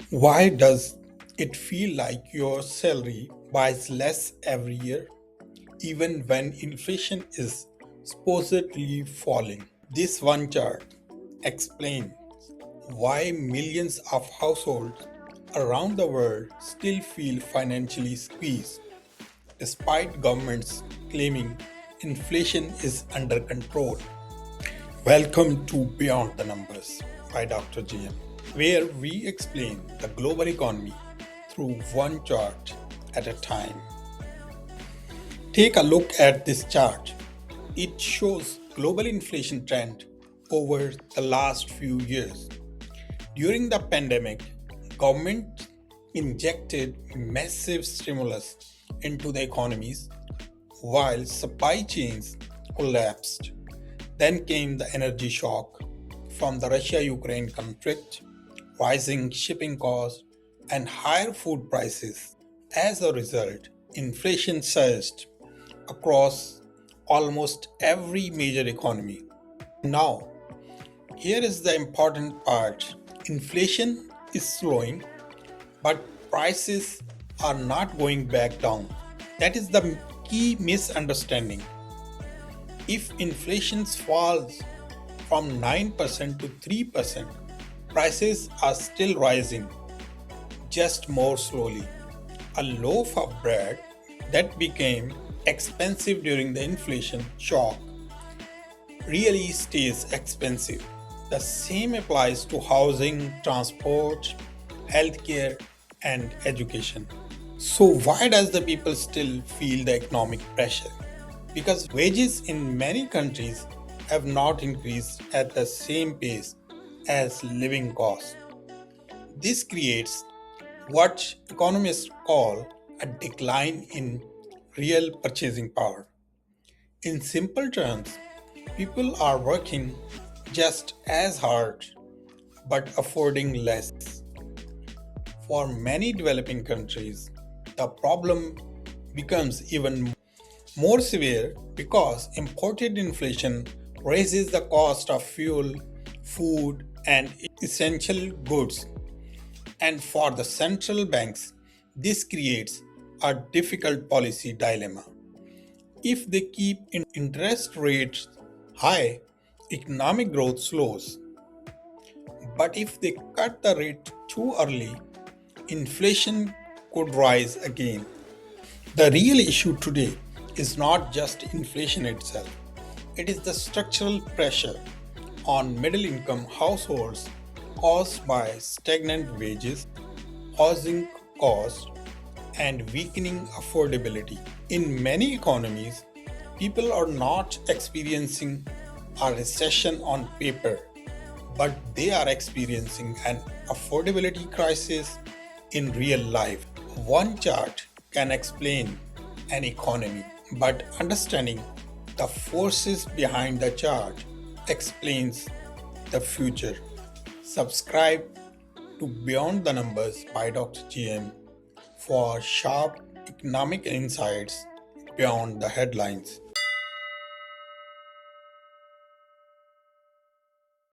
Why does it feel like your salary buys less every year, even when inflation is supposedly falling? This one chart explains why millions of households around the world still feel financially squeezed, despite governments claiming inflation is under control. Welcome to Beyond the Numbers by Dr. GM, where we explain the global economy through one chart at a time. Take a look at this chart. It shows global inflation trend over the last few years. During the pandemic, government injected massive stimulus into the economies while supply chains collapsed. Then came the energy shock from the Russia Ukraine conflict, rising shipping costs, and higher food prices. As a result, inflation surged across almost every major economy. Now, here is the important part: inflation is slowing, but prices are not going back down. That is the key misunderstanding. If inflation falls from 9% to 3%, prices are still rising, just more slowly. A loaf of bread that became expensive during the inflation shock really stays expensive. The same applies to housing, transport, healthcare, and education. So, why does the people still feel the economic pressure? Because wages in many countries have not increased at the same pace as living costs. This creates what economists call a decline in real purchasing power. In simple terms, people are working just as hard but affording less. For many developing countries, the problem becomes even more severe because imported inflation raises the cost of fuel, food, and essential goods. And for the central banks, this creates a difficult policy dilemma. If they keep interest rates high, economic growth slows. But if they cut the rate too early, inflation could rise again. The real issue today is not just inflation itself, it is the structural pressure on middle income households caused by stagnant wages, housing costs, and weakening affordability. In many economies, people are not experiencing a recession on paper, but they are experiencing an affordability crisis in real life. One chart can explain an economy, but understanding the forces behind the chart explains the future. Subscribe to Beyond the Numbers by Dr. GM for sharp economic insights beyond the headlines.